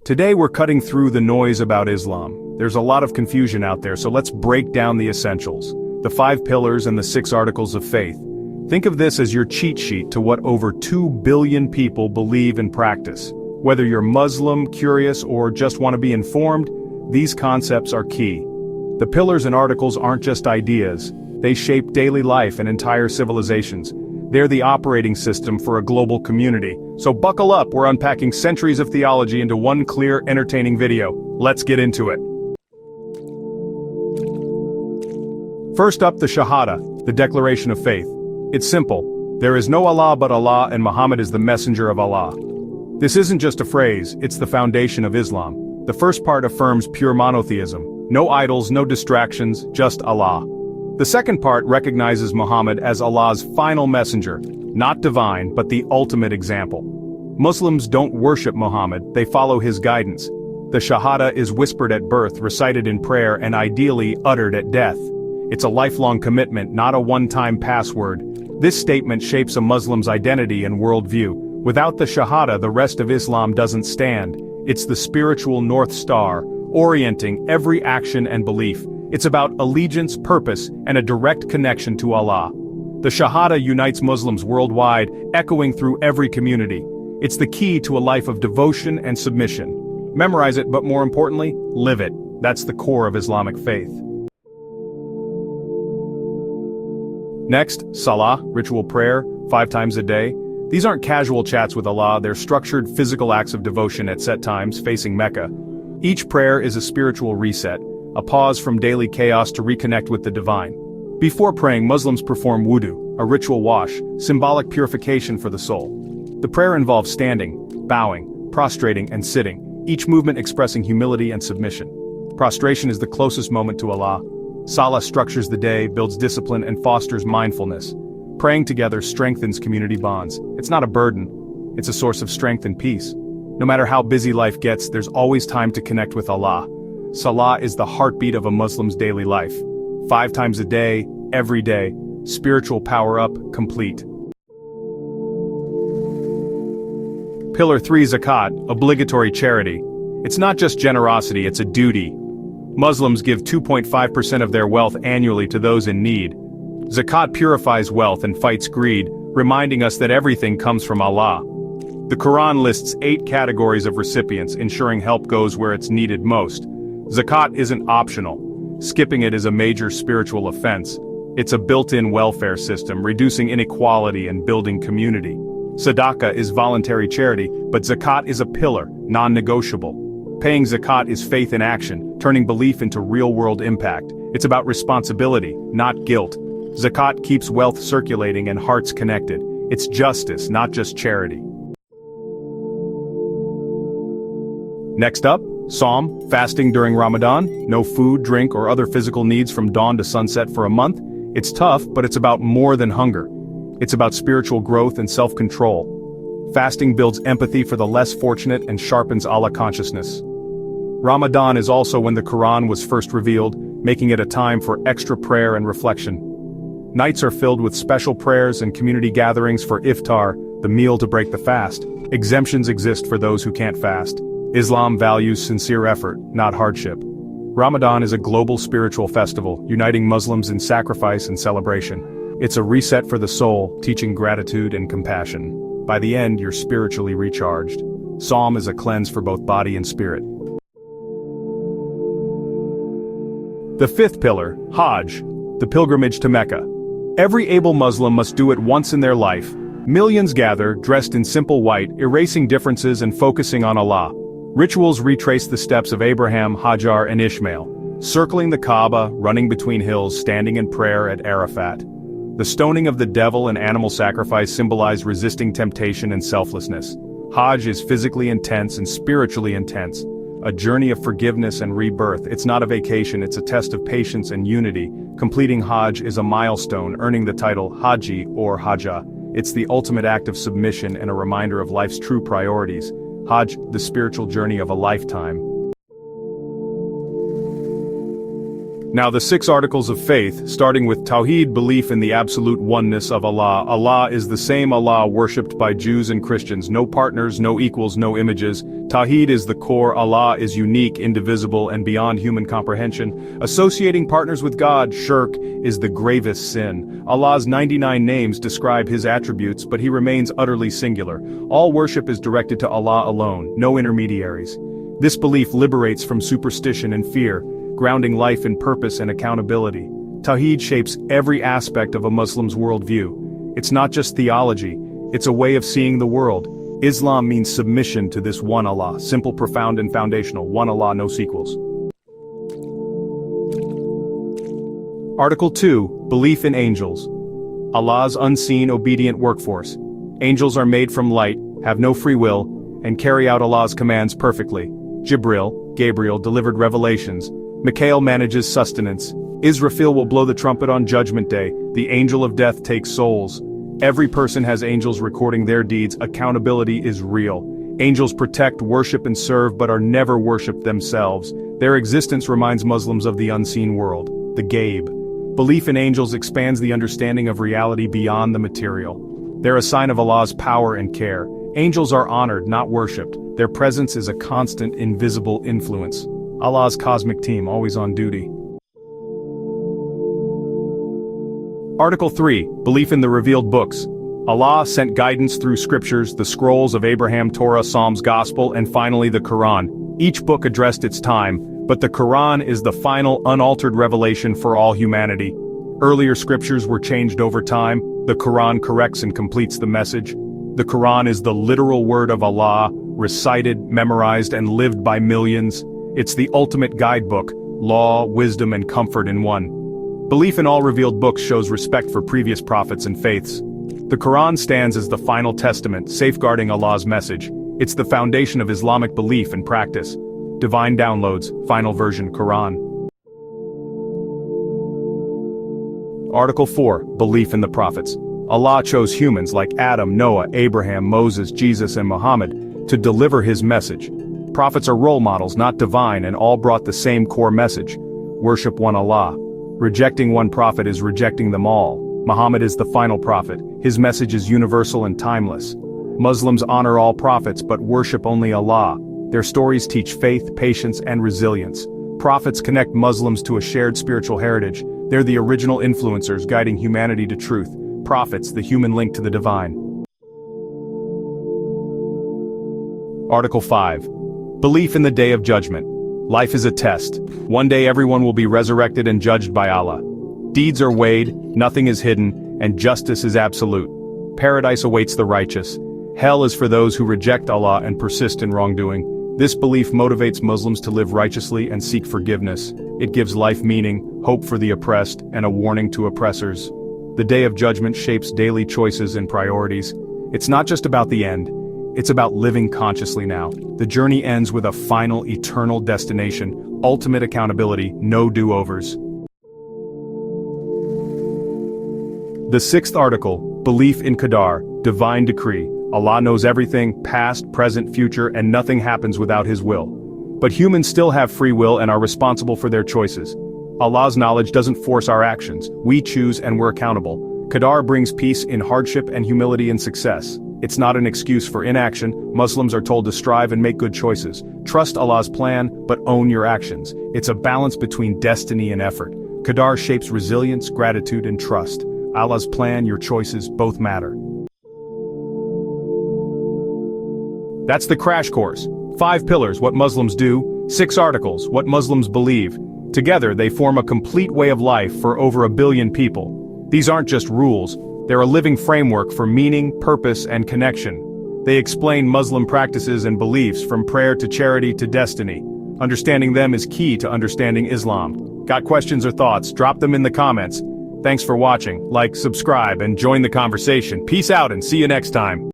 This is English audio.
Today we're cutting through the noise about Islam. There's a lot of confusion out there, so let's break down the essentials. The 5 pillars and the 6 articles of faith. Think of this as your cheat sheet to what over 2 billion people believe and practice. Whether you're Muslim, curious, or just want to be informed, these concepts are key. The pillars and articles aren't just ideas. They shape daily life and entire civilizations. They're the operating system for a global community. So buckle up, we're unpacking centuries of theology into one clear, entertaining video. Let's get into it. First up, the Shahada, the declaration of faith. It's simple. There is no Allah but Allah, and Muhammad is the messenger of Allah. This isn't just a phrase, it's the foundation of Islam. The first part affirms pure monotheism. No idols, no distractions, just Allah. The second part recognizes Muhammad as Allah's final messenger, not divine, but the ultimate example. Muslims don't worship Muhammad, they follow his guidance. The Shahada is whispered at birth, recited in prayer, and ideally uttered at death. It's a lifelong commitment, not a one-time password. This statement shapes a Muslim's identity and worldview. Without the Shahada, the rest of Islam doesn't stand. It's the spiritual North Star, orienting every action and belief. It's about allegiance, purpose, and a direct connection to Allah. The Shahada unites Muslims worldwide, echoing through every community. It's the key to a life of devotion and submission. Memorize it, but more importantly, live it. That's the core of Islamic faith. Next, Salah, ritual prayer, 5 times a day. These aren't casual chats with Allah, they're structured physical acts of devotion at set times, facing Mecca. Each prayer is a spiritual reset, a pause from daily chaos to reconnect with the divine. Before praying, Muslims perform wudu, a ritual wash, symbolic purification for the soul. The prayer involves standing, bowing, prostrating, and sitting, each movement expressing humility and submission. Prostration is the closest moment to Allah. Salah structures the day, builds discipline, and fosters mindfulness. Praying together strengthens community bonds. It's not a burden, it's a source of strength and peace. No matter how busy life gets, there's always time to connect with Allah. Salah is the heartbeat of a Muslim's daily life. 5 times a day, every day, spiritual power-up, complete. Pillar 3, Zakat, obligatory charity. It's not just generosity, it's a duty. Muslims give 2.5% of their wealth annually to those in need. Zakat purifies wealth and fights greed, reminding us that everything comes from Allah. The Quran lists 8 categories of recipients, ensuring help goes where it's needed most. Zakat isn't optional. Skipping it is a major spiritual offense. It's a built-in welfare system, reducing inequality and building community. Sadaqah is voluntary charity, but zakat is a pillar, non-negotiable. Paying zakat is faith in action, turning belief into real-world impact. It's about responsibility, not guilt. Zakat keeps wealth circulating and hearts connected. It's justice, not just charity. Next up, Sawm, fasting during Ramadan, no food, drink, or other physical needs from dawn to sunset for a month. It's tough, but it's about more than hunger. It's about spiritual growth and self-control. Fasting builds empathy for the less fortunate and sharpens Allah consciousness. Ramadan is also when the Quran was first revealed, making it a time for extra prayer and reflection. Nights are filled with special prayers and community gatherings for iftar, the meal to break the fast. Exemptions exist for those who can't fast. Islam values sincere effort, not hardship. Ramadan is a global spiritual festival, uniting Muslims in sacrifice and celebration. It's a reset for the soul, teaching gratitude and compassion. By the end, you're spiritually recharged. Sawm is a cleanse for both body and spirit. The 5th pillar, Hajj, the pilgrimage to Mecca. Every able Muslim must do it once in their life. Millions gather, dressed in simple white, erasing differences and focusing on Allah. Rituals retrace the steps of Abraham, Hajar, and Ishmael, circling the Kaaba, running between hills, standing in prayer at Arafat. The stoning of the devil and animal sacrifice symbolize resisting temptation and selflessness. Hajj is physically intense and spiritually intense, a journey of forgiveness and rebirth. It's not a vacation, it's a test of patience and unity. Completing Hajj is a milestone, earning the title Haji or Hajjah. It's the ultimate act of submission and a reminder of life's true priorities. Hajj, the spiritual journey of a lifetime. Now the 6 articles of faith, starting with Tawheed, belief in the absolute oneness of Allah. Allah is the same Allah worshipped by Jews and Christians, no partners, no equals, no images. Tawheed is the core. Allah is unique, indivisible, and beyond human comprehension. Associating partners with God, shirk, is the gravest sin. Allah's 99 names describe his attributes, but he remains utterly singular. All worship is directed to Allah alone, no intermediaries. This belief liberates from superstition and fear, grounding life in purpose and accountability. Tawheed shapes every aspect of a Muslim's worldview. It's not just theology, it's a way of seeing the world. Islam means submission to this one Allah, simple, profound, and foundational. One Allah, no sequels. Article 2, Belief in Angels. Allah's unseen, obedient workforce. Angels are made from light, have no free will, and carry out Allah's commands perfectly. Jibril, Gabriel, delivered revelations. Mikhail manages sustenance. Israfil will blow the trumpet on Judgment Day. The angel of death takes souls. Every person has angels recording their deeds. Accountability is real. Angels protect, worship, and serve, but are never worshipped themselves. Their existence reminds Muslims of the unseen world, the Ghaib. Belief in angels expands the understanding of reality beyond the material. They're a sign of Allah's power and care. Angels are honored, not worshipped. Their presence is a constant, invisible influence. Allah's cosmic team, always on duty. Article 3, Belief in the Revealed Books. Allah sent guidance through scriptures, the scrolls of Abraham, Torah, Psalms, Gospel, and finally the Quran. Each book addressed its time, but the Quran is the final, unaltered revelation for all humanity. Earlier scriptures were changed over time. The Quran corrects and completes the message. The Quran is the literal word of Allah, recited, memorized, and lived by millions. It's the ultimate guidebook, law, wisdom, and comfort in one. Belief in all revealed books shows respect for previous prophets and faiths. The Quran stands as the final testament, safeguarding Allah's message. It's the foundation of Islamic belief and practice. Divine Downloads, Final Version Quran. Article 4, Belief in the Prophets. Allah chose humans like Adam, Noah, Abraham, Moses, Jesus, and Muhammad to deliver his message. Prophets are role models, not divine, and all brought the same core message. Worship one Allah. Rejecting one prophet is rejecting them all. Muhammad is the final prophet. His message is universal and timeless. Muslims honor all prophets but worship only Allah. Their stories teach faith, patience, and resilience. Prophets connect Muslims to a shared spiritual heritage. They're the original influencers guiding humanity to truth. Prophets, the human link to the divine. Article 5. Belief in the Day of Judgment. Life is a test. One day everyone will be resurrected and judged by Allah. Deeds are weighed, nothing is hidden, and justice is absolute. Paradise awaits the righteous. Hell is for those who reject Allah and persist in wrongdoing. This belief motivates Muslims to live righteously and seek forgiveness. It gives life meaning, hope for the oppressed, and a warning to oppressors. The Day of Judgment shapes daily choices and priorities. It's not just about the end. It's about living consciously now. The journey ends with a final, eternal destination, ultimate accountability, no do-overs. The 6th article, Belief in Qadar, Divine Decree. Allah knows everything, past, present, future, and nothing happens without His will. But humans still have free will and are responsible for their choices. Allah's knowledge doesn't force our actions. We choose and we're accountable. Qadar brings peace in hardship and humility in success. It's not an excuse for inaction. Muslims are told to strive and make good choices. Trust Allah's plan, but own your actions. It's a balance between destiny and effort. Qadar shapes resilience, gratitude, and trust. Allah's plan, your choices, both matter. That's the crash course. 5 pillars, what Muslims do. 6 articles, what Muslims believe. Together, they form a complete way of life for over 1 billion people. These aren't just rules. They're a living framework for meaning, purpose, and connection. They explain Muslim practices and beliefs from prayer to charity to destiny. Understanding them is key to understanding Islam. Got questions or thoughts? Drop them in the comments. Thanks for watching. Like, subscribe, and join the conversation. Peace out and see you next time.